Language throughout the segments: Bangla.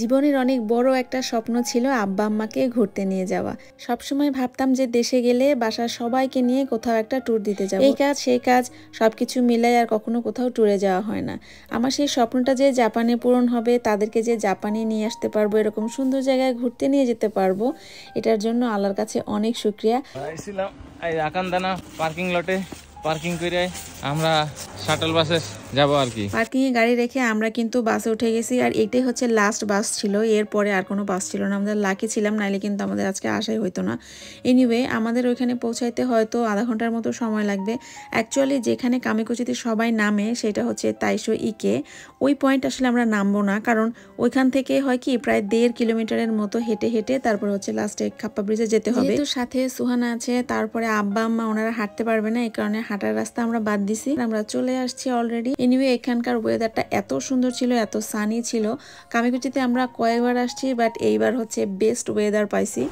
জীবনের অনেক বড় একটা স্বপ্ন ছিল আব্বা আম্মাকে ঘুরতে নিয়ে যাওয়া। সবসময় ভাবতাম যে দেশে গেলে বাসার সবাইকে নিয়ে কোথাও একটা ট্যুর দিতে যাব। এই কাজ সেই কাজ সবকিছু মিলাই আর কখনো কোথাও ট্যুরে যাওয়া হয় না। আমার সেই স্বপ্নটা যে জাপানে পূরণ হবে, তাদেরকে যে জাপানে নিয়ে আসতে পারবো, এরকম সুন্দর জায়গায় ঘুরতে নিয়ে যেতে পারবো, এটার জন্য আল্লাহর কাছে অনেক শুকরিয়া। আইছিলাম এই আকান্দানা পার্কিং লটে পার্কিং করে আমরা শাটল বাসে যাব আর কি। পার্কিং এ গাড়ি রেখে আমরা কিন্তু বাসে উঠে গেছি, আর এটাই হচ্ছে লাস্ট বাস ছিল। এরপরে আর কোনো বাস ছিল না। আমাদের লাকি ছিলাম, নাইলে কিন্তু আমাদের আজকে আসাই হইতো না। এনিওয়ে আমাদের ওইখানে পৌঁছাইতে হয়তো আধা ঘন্টার মতো সময় লাগবে। অ্যাকচুয়ালি যেখানে কামিকুচিতে সবাই নামে সেটা হচ্ছে তাইশো ইকে। ওই পয়েন্ট আসলে আমরা নামবো না, কারণ ওইখান থেকে হয় কি প্রায় 1.5 কিলোমিটারের মতো হেঁটে হেঁটে তারপর হচ্ছে লাস্টে খাপ্পা ব্রিজে যেতে হবে। তো সাথে সুহানা আছে, তারপরে আব্বা আম্মা, ওনারা হাঁটতে পারবে না, এই কারণে হাঁটার রাস্তা আমরা বাদ দিছি। আমরা চলে আসছি অলরেডি। এনিওয়ে এখানকার ওয়েদারটা এত সুন্দর ছিল, এত সানি ছিল। কামিকুচিতে আমরা কয়েকবার আসছি, বাট এইবার হচ্ছে বেস্ট ওয়েদার পাইছি।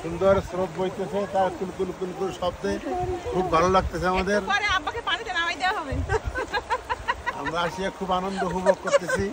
সুন্দর স্রোত বইতেছে, তার কুলকুল কুলকুল শব্দে খুব ভালো লাগতেছে আমাদের। আমরা আসিয়া খুব আনন্দ উপভোগ করতেছি।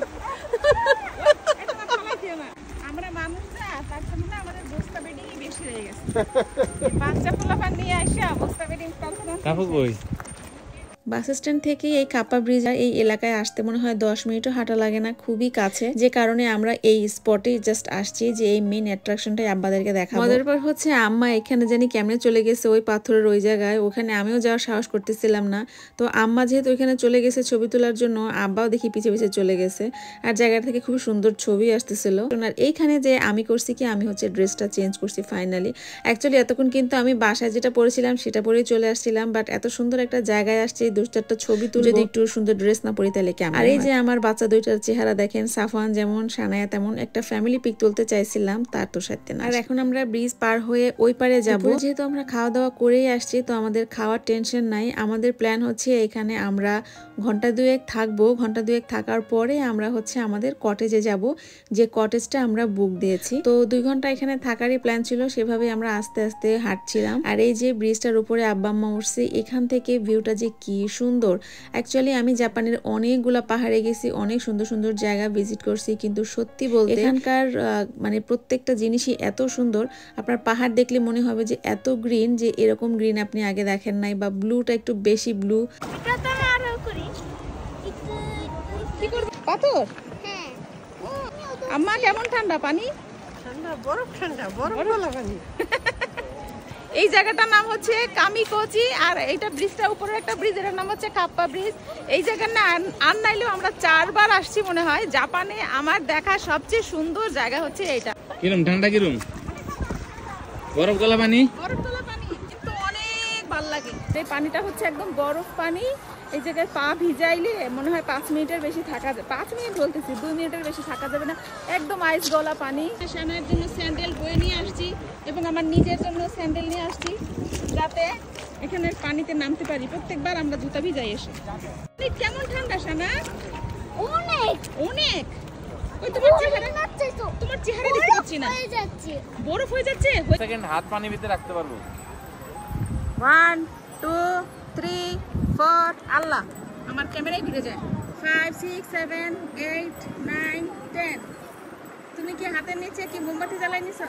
বাস স্ট্যান্ড থেকে এই কাপ্পা ব্রিজ আর এই এলাকায় আসতে মনে হয় 10 মিনিটও হাঁটা লাগে না, খুবই কাছে। যে কারণে আমরা এই স্পটে জাস্ট আসছি যে এই মেইন অ্যাট্রাকশনটাই আব্বাদেরকে দেখাবো। মজার পর হচ্ছে আম্মা এখানে জানি কেমনে চলে গেছে ওই পাথরের ওই জায়গায়, ওখানে আমিও যাওয়ার সাহস করতেছিলাম না। তো আম্মা যেহেতু ওইখানে চলে গেছে ছবি তোলার জন্য, আব্বাও দেখি পিছে পিছে চলে গেছে, আর জায়গা থেকে খুব সুন্দর ছবি আসতেছিল। আর এইখানে যে আমি করছি কি, আমি হচ্ছে ড্রেসটা চেঞ্জ করছি ফাইনালি। অ্যাকচুয়ালি এতক্ষণ কিন্তু আমি বাসায় যেটা পরেছিলাম সেটা পরেই চলে আসছিলাম, বাট এত সুন্দর একটা জায়গায় আসছি, 2-4টা ছবি তুলে যদি একটু সুন্দর ড্রেস না পরি তাহলে কেমন। আর এই যে আমার বাচ্চা দুইটার চেহারা দেখেন, সাফওয়ান যেমন সানায়া তেমন। একটা ফ্যামিলি পিক তুলতে চাইছিলাম, তার তো সাথে না। আর এখন আমরা ব্রিজ পার হয়ে ওই পারে যাব। যেহেতু আমরা খাওয়া দাওয়া করেই আসছি, তো আমাদের খাওয়ার টেনশন নাই। আমাদের প্ল্যান হচ্ছে এখানে আমরা ঘন্টা 2 থাকবো। ঘন্টা 2 থাকার পরে আমরা হচ্ছে আমাদের কটেজে যাব, যে কটেজটা আমরা বুক দিয়েছি। তো 2 ঘন্টা এখানে থাকারই প্ল্যান ছিল, সেভাবে আমরা আস্তে আস্তে হাঁটছিলাম। আর এই যে ব্রিজটার উপরে আব্বা আম্মা উঠছে, এখান থেকে ভিউটা যে কি সুন্দর। অ্যাকচুয়ালি আমি জাপানের অনেকগুলা পাহাড়ে গেছি, অনেক সুন্দর সুন্দর জায়গা ভিজিট করছি, কিন্তু সত্যি বলতে এখানকার মানে প্রত্যেকটা জিনিসই এত সুন্দর। আপনার পাহাড় দেখলে মনে হবে যে এত গ্রিন, যে এরকম গ্রিন আপনি আগে দেখেন নাই, বা ব্লুটা একটু বেশি ব্লু। পাথর আম্মা কেমন ঠান্ডা পানি? ঠান্ডা, বরফ ঠান্ডা, বরফ গলা পানি। এই জায়গাটার নাম হচ্ছে কামিকোচি, আর এইটা ব্রিজটার উপরে একটা ব্রিজ, এর নাম হচ্ছে কাপ্পা ব্রিজ। এই জায়গার না আর নাইলেও আমরা 4 বার আসছি মনে হয়। জাপানে আমার দেখা সবচেয়ে সুন্দর জায়গা হচ্ছে এইটা। কিরম ঠান্ডা, কিরম বরফ গলা পানি? বরফ গলা পানি, কিন্তু অনেক ভালো লাগে। এই পানিটা হচ্ছে একদম বরফ পানি। এই জায়গায় পা ভিজাইলে মনে হয় 5 মিনিটের বেশি থাকা যাবে। 5 মিনিট বলতেছি, 2 মিনিটের বেশি থাকা যাবে না। একদম আইস গলা পানি। সানার জন্য স্যান্ডেল বয়ে নিয়ে আসছি, এবং আমার নিজের জন্য স্যান্ডেল নিয়ে আসছি, যাতে এখানে পানিতে নামতে পারি। প্রত্যেকবার আমরা জুতা ভিজাই এসে। কেমন ঠান্ডা সানা? অনেক অনেক। ওই তোমার চেহারা দেখতে পাচ্ছি না, বরফ হয়ে যাচ্ছে। সেকেন্ড হাত পানি ভিতরে রাখতে পারবো। 1 2 3 4 আল্লাহ, আমার ক্যামেরাই ভিড়ে যায়। 5 6 7 8 9 10। তুমি কি হাতের নিচে কি মোমবাতি জ্বালাই নিছো?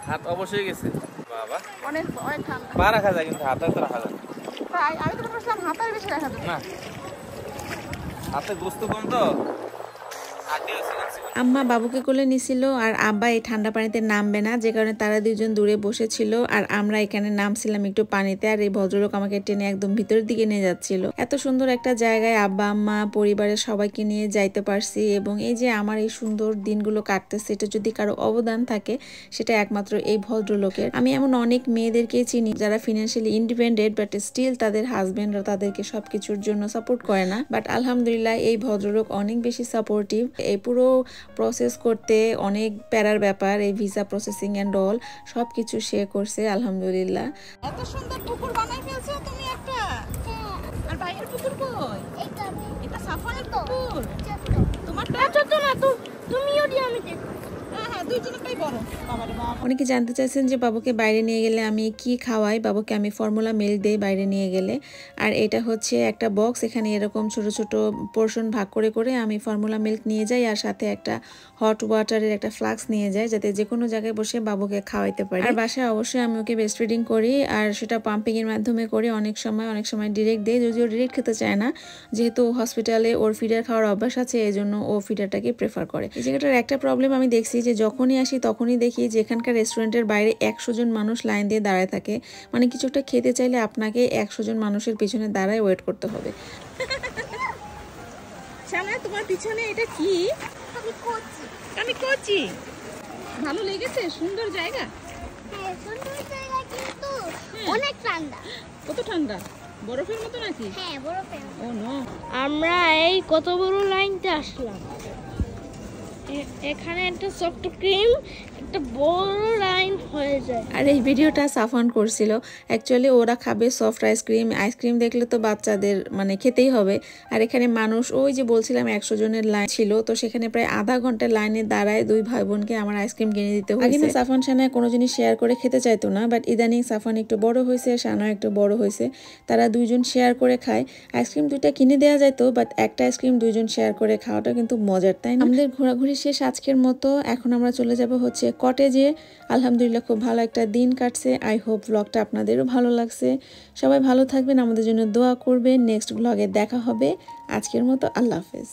হাত অবশ্যই গেছে বাবা, অনেক অনেক ঠান্ডা। পা রাখা যায় কিন্তু হাতে তো রাখা যায় তাই আমি তো ভাবছিলাম হাতের বেশি রাখা যায় না, হাতে গোস্ত কম তো। আম্মা বাবুকে কোলে নিছিল, আর আব্বা এই ঠান্ডা পানিতে নামবে না, যে কারণে তারা দুজন দূরে বসেছিল, আর আমরা এখানে নামছিলাম একটু পানিতে। আর এই ভদ্রলোক আমাকে টেনে একদম ভিতরের দিকে নিয়ে যাচ্ছিল। এত সুন্দর একটা জায়গায় আব্বা আম্মা পরিবারের সবাইকে নিয়ে যাইতে পারছি, এবং এই যে আমার এই সুন্দর দিনগুলো কাটতেছে, এটা যদি কারো অবদান থাকে সেটা একমাত্র এই ভদ্রলোকের। আমি এমন অনেক মেয়েদেরকে চিনি যারা ফিনান্সিয়ালি ইন্ডিপেন্ডেন্ট, বাট স্টিল তাদের হাজবেন্ডরা তাদেরকে সবকিছুর জন্য সাপোর্ট করে না। বাট আলহামদুলিল্লাহ এই ভদ্রলোক অনেক বেশি সাপোর্টিভ। এই পুরো প্রসেস করতে অনেক প্যারার ব্যাপার, এই ভিসা প্রসেসিং এন্ড অল সবকিছু সে করছে আলহামদুলিল্লাহ। এত সুন্দর পুকুর বানাই ফেলছো তুমি একটা। আর ভাইয়ের পুকুর কই? এটা সাফারের পুকুর। তোমারটা ছোট না, তুমিও দিয়ে আমি দেখো। হ্যাঁ, অনেকে জানতে চাইছেন যে বাবুকে বাইরে নিয়ে গেলে আমি কি খাওয়াই। বাবুকে আমি ফর্মুলা মিল্ক দেই বাইরে নিয়ে গেলে। আর এটা হচ্ছে একটা বক্স, এখানে এরকম ছোট ছোট পোর্শন ভাগ করে করে আমি ফর্মুলা মিল্ক নিয়ে যাই, আর সাথে একটা হট ওয়াটারের একটা ফ্লাক্স নিয়ে যাই, যাতে যে কোনো জায়গায় বসে বাবুকে খাওয়াইতে পারি। আর বাসায় অবশ্যই আমি ওকে ব্রেস্ট ফিডিং করি, আর সেটা পাম্পিং এর মাধ্যমে করি। অনেক সময় ডিরেক্ট দেই, যদিও ডিরেক্ট খেতে চায় না, যেহেতু হসপিটালে ওর ফিডার খাওয়ার অভ্যাস আছে, এই জন্য ও ফিডারটাকে প্রেফার করে। এই জায়গাটার একটা প্রবলেম আমি দেখছি যে যখনই আসি তখনই দেখি যে এখানকার রেস্টুরেন্টের বাইরে 100 জন মানুষ লাইন দিয়ে দাঁড়ায় থাকে। মানে কিছু একটা খেতে চাইলে আপনাকে 100 জন মানুষের পিছনে দাঁড়ায় ওয়েট করতে হবে। শানা, তোমার পিছনে এটা কি? আমি কোচি। ভালো লেগেছে? সুন্দর জায়গা। হ্যাঁ, সুন্দর জায়গা, কিন্তু অনেক ঠান্ডা। কত ঠান্ডা? বরফের মতো নাকি? হ্যাঁ, বরফের। ও নো। আমরা এই কত বড় লাইনতে আসলাম। এখানে একটা সফট ক্রিম, একটা বড় লাইন হয়ে যায়। আর এই ভিডিওটা সাফান করছিল। অ্যাকচুয়ালি ওরা খাবে সফট আইসক্রিম। আইসক্রিম দেখলে তো বাচ্চাদের মানে খেতেই হবে। আর এখানে মানুষ ওই যে বলছিলাম 100 জনের লাইন ছিল, তো সেখানে প্রায় আধা ঘন্টা লাইনে দাঁড়ায় দুই ভাই বোনকে আমার আইসক্রিম কিনে দিতে হয়েছে। আগে না সাফান শানা কোনো জিনিস শেয়ার করে খেতে চাইতো না, বাট ইদানিং সাফান একটু বড় হয়েছে, শানা একটু বড় হয়েছে, তারা দুইজন শেয়ার করে খায়। আইসক্রিম দুইটা কিনে দেওয়া যেত, বাট একটা আইসক্রিম দুইজন শেয়ার করে খাওয়াটা কিন্তু মজার, তাই না? আমাদের ঘোরাঘুরি শেষ আজকের মতো। এখন আমরা চলে যাব হচ্ছে কটেজে। আলহামদুলিল্লাহ খুব ভালো একটা দিন কাটছে। আই হোপ ব্লগটা আপনাদেরও ভালো লাগছে। সবাই ভালো থাকবেন, আমাদের জন্য দোয়া করবেন। নেক্সট ব্লগে দেখা হবে। আজকের মতো আল্লাহ হাফেজ।